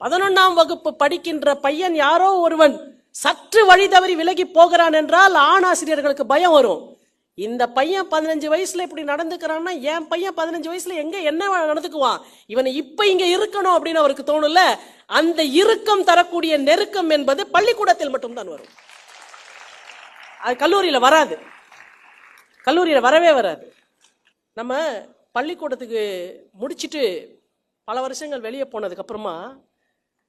11ஆம் வகுப்பு படிக்கின்ற பையன் யாரோ ஒருவன் சற்று வழி தவறி விலகி போகிறான் என்றால் ஆணாசிரியர்களுக்கு பயம் வரும். இந்த பையன் 15 வயசுல இப்படி நடந்துக்கிறான்னா என் பையன் 15 வயசுல எங்க என்ன நடந்துக்குவான், இவன் இப்ப இங்க இருக்கணும் அப்படின்னு அவருக்கு தோணும்ல. அந்த இறுக்கம் தரக்கூடிய நெருக்கம் என்பது பள்ளிக்கூடத்தில் மட்டும்தான் வரும். அது கல்லூரியில வராது, கல்லூரியில வரவே வராது. நம்ம பள்ளிக்கூடத்துக்கு முடிச்சுட்டு பல வருஷங்கள் வெளியே போனதுக்கு அப்புறமா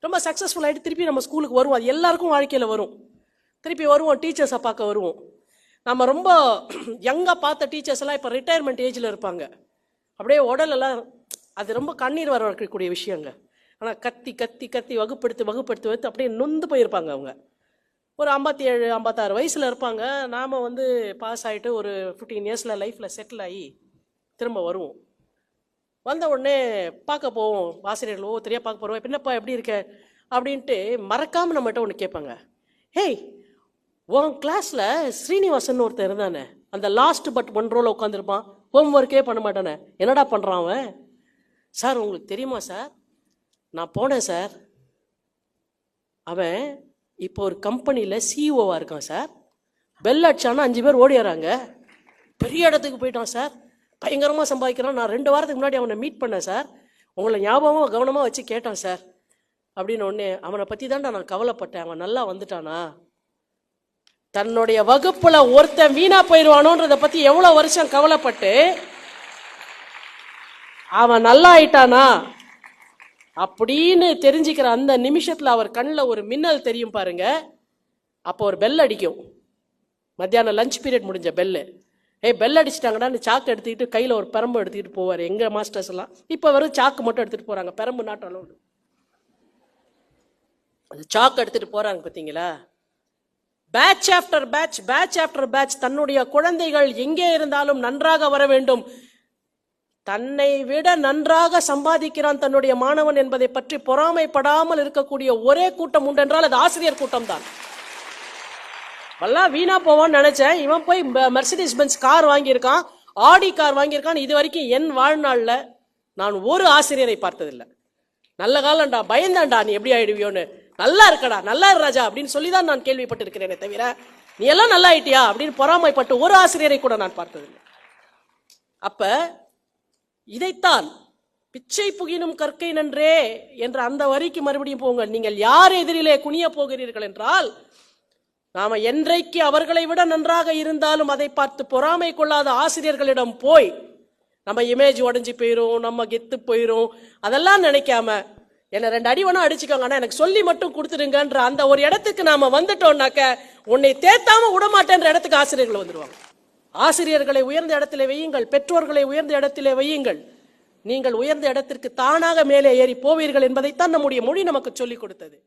ரொம்ப சக்சஸ்ஃபுல் ஆகிட்டு திருப்பி நம்ம ஸ்கூலுக்கு வருவோம். அது எல்லாருக்கும் வாழ்க்கையில் வரும். திருப்பி வருவோம், டீச்சர்ஸை பார்க்க வருவோம். நம்ம ரொம்ப யங்காக பார்த்த டீச்சர்ஸ் எல்லாம் இப்போ ரிட்டையர்மெண்ட் ஏஜில் இருப்பாங்க. அப்படியே உடலெல்லாம் அது ரொம்ப கண்ணீர் வர வைக்கக்கூடிய விஷயங்க. ஆனால் கத்தி கத்தி கத்தி வகுப்படுத்து அப்படியே நொந்து போயிருப்பாங்க. அவங்க ஒரு 57 56 வயசில் இருப்பாங்க. நாம் பாஸ் ஆகிட்டு ஒரு 15 இயர்ஸில் லைஃப்பில் செட்டில் ஆகி திரும்ப வருவோம். வந்த உடனே பார்க்க போவோம், ஆசிரியர்கள் ஒவ்வொருத்தரையாக பார்க்க போகிறோம். என்னப்பா எப்படி இருக்க அப்படின்ட்டு மறக்காமல் நம்மகிட்ட ஒன்று கேட்பாங்க. ஹேய், உன் கிளாஸில் ஸ்ரீனிவாசன் ஒருத்தர் இருந்தானே, அந்த லாஸ்ட் பட் 1 ரோவில் உட்காந்துருப்பான், ஹோம் ஒர்க்கே பண்ண மாட்டானே, என்னடா பண்ணுறான் அவன்? சார் உங்களுக்கு தெரியுமா சார், நான் போனேன் சார், அவன் இப்போ ஒரு கம்பெனியில் சிஇஓவாக இருக்கான் சார். பெல் அடிச்சானா 5 பேர் ஓடிடுறாங்க, பெரிய இடத்துக்கு போயிட்டான் சார், பயங்கரமாக சம்பாதிக்கிறான். நான் 2 வாரத்துக்கு முன்னாடி அவனை மீட் பண்ணேன் சார், உங்களை ஞாபகமாக கவனமாக வச்சு கேட்டான் சார் அப்படின்னு. ஒன்று அவனை பற்றி தான்டா நான் கவலைப்பட்டேன், அவன் நல்லா வந்துட்டானா? தன்னுடைய வகுப்புல ஒருத்தன் வீணா போயிடுவானோன்றத பற்றி எவ்வளோ வருஷம் கவலைப்பட்டு அவன் நல்லா ஆயிட்டானா அப்படின்னு தெரிஞ்சுக்கிற அந்த நிமிஷத்தில் அவர் கண்ணில் ஒரு மின்னல் தெரியும் பாருங்க. அப்போ ஒரு பெல் அடிக்கும், மத்தியானம் லஞ்ச் பீரியட் முடிஞ்ச பெல்லு. பெல் அடிச்சிட்டாங்கடா, சாக்கு எடுத்துக்கிட்டு கையில் ஒரு பெரம்பு எடுத்துக்கிட்டு போவார் எங்கள் மாஸ்டர்ஸ் எல்லாம். இப்போ வெறும் சாக்கு மட்டும் எடுத்துகிட்டு போகிறாங்க, பெரம்பு நாட்டாலும் அது சாக்கு எடுத்துகிட்டு போகிறாங்க. பார்த்தீங்களா? Batch after batch, batch after batch தன்னுடைய குழந்தைகள் எங்கே இருந்தாலும் நன்றாக வர வேண்டும். தன்னை விட நன்றாக சம்பாதிக்கிறான் தன்னுடைய மாணவன் என்பதை பற்றி பொறாமைப்படாமல் இருக்கக்கூடிய ஒரே கூட்டம் உண்டென்றால் அது ஆசிரியர் கூட்டம் தான். வல்லாம் வீணா போவான்னு நினைச்சேன், இவன் போய் Mercedes Benz car வாங்கியிருக்கான், Audi car வாங்கியிருக்கான். இது வரைக்கும் என் வாழ்நாளில் நான் ஒரு ஆசிரியரை பார்த்ததில்லை. நல்ல காலம்டா, பயந்தாண்டா நீ எப்படி ஆயிடுவியோன்னு, நல்லா இருக்கடா, நல்லா இரு ராஜா அப்படின்னு சொல்லிதான் நான் கேள்விப்பட்டிருக்கிறேனே தவிர நீ எல்லாம் நல்லா ஆயிட்டியா அப்படின்னு பொறாமைப்பட்டு ஒரு ஆசிரியரை கூட நான் பார்த்ததில்லை. அப்ப இதைத்தான் பிச்சை புகினும் கற்கை நன்றே என்ற அந்த வரிக்கு மறுபடியும் போங்க. நீங்கள் யார் எதிரிலே குனிய போகிறீர்கள் என்றால், நாம என்றைக்கு அவர்களை விட நன்றாக இருந்தாலும் அதை பார்த்து பொறாமை கொள்ளாத ஆசிரியர்களிடம் போய் நம்ம இமேஜ் உடஞ்சி போயிரும், நம்ம கெத்து போயிரும், அதெல்லாம் நினைக்காம என்ன 2 அடி வேணா அடிச்சுக்கோங்க, ஆனா எனக்கு சொல்லி மட்டும் கொடுத்துருங்கன்ற அந்த ஒரு இடத்துக்கு நாம வந்துட்டோம்னாக்க உன்னை தேத்தாம விடமாட்டேன்ற இடத்துக்கு ஆசிரியர்கள் வந்துடுவாங்க. ஆசிரியர்களை உயர்ந்த இடத்திலே வையுங்கள், பெற்றோர்களை உயர்ந்த இடத்திலே வையுங்கள். நீங்கள் உயர்ந்த இடத்திற்கு தானாக மேலே ஏறி போவீர்கள் என்பதைத்தான் நம்முடைய மொழி நமக்கு சொல்லிக் கொடுத்தது.